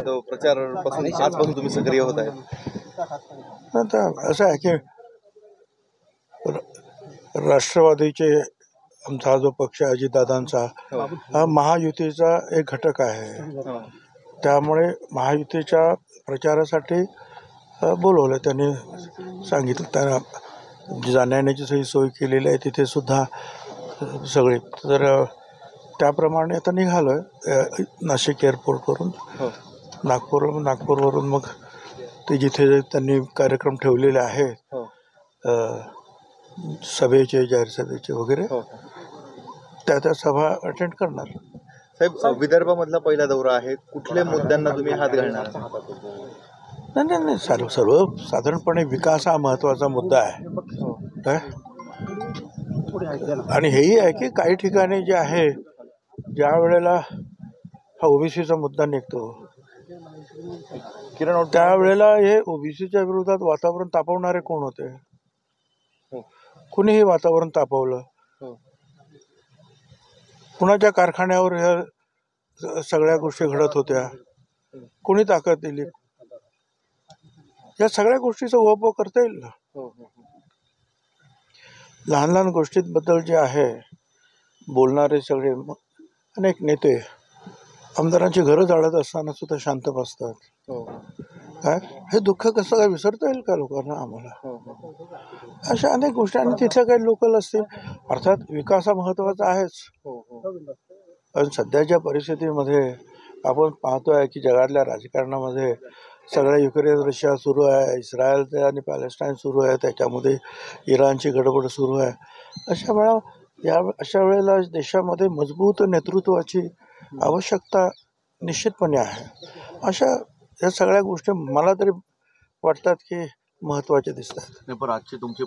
तो प्रचारापासून आजपासून तुम्ही सक्रिय होत आहे? आता असं आहे की राष्ट्रवादीचे आमचा जो पक्ष आहे अजितदादांचा हा महायुतीचा एक घटक आहे. त्यामुळे महायुतीच्या प्रचारासाठी बोलवलं. त्यांनी सांगितलं त्यांना जाण्याची सगळी सोय केलेली आहे तिथे सुद्धा सगळे. तर त्याप्रमाणे आता निघालो आहे नाशिक एअरपोर्टवरून नागपूरवरून मग ते जिथे त्यांनी कार्यक्रम ठेवलेले आहे सभेचे जाहीर सभेचे वगैरे त्या सभा अटेंड करणार. साहेब, विदर्भामधला पहिला दौरा आहे, कुठल्या मुद्द्यांना तुम्ही हात घालणार? नाही सर्वसाधारणपणे विकास हा महत्त्वाचा मुद्दा आहे. आणि हेही आहे की काही ठिकाणी जे आहे ज्या वेळेला हा ओबीसीचा मुद्दा निघतो त्यावेळेला हे ओबीसीच्या विरोधात वातावरण तापवणारे कोण होते? कुणीही वातावरण तापवलं. कुणाच्या कारखान्यावर ह्या सगळ्या गोष्टी घडत होत्या, कोणी ताकद दिली? या सगळ्या गोष्टीचा उहापोह करता येईल ना. लहान लहान गोष्टींबद्दल जे आहे बोलणारे सगळे अनेक नेते आमदारांची घरं जाळत असताना सुद्धा शांत बसतात. काय हे दुःख कसं काय विसरता येईल का लोकांना? आम्हाला अशा अनेक गोष्टी. आणि तिथल्या काही लोकल असतील. अर्थात विकास हा महत्त्वाचा आहेच, पण सध्याच्या परिस्थितीमध्ये आपण पाहतोय की जगातल्या राजकारणामध्ये सगळ्या युक्रेन रशिया सुरू आहे, इस्रायल आणि पॅलेस्टाईन सुरू आहे, त्याच्यामध्ये इराणची गडबड सुरू आहे. अशा वेळेला देशामध्ये मजबूत नेतृत्वाची आवश्यकता निश्चितपणे आहे. या सगळ्या गोष्टी मला तरी वाटतात की महत्त्वाच्या दिसतात. पण आजचे तुमचे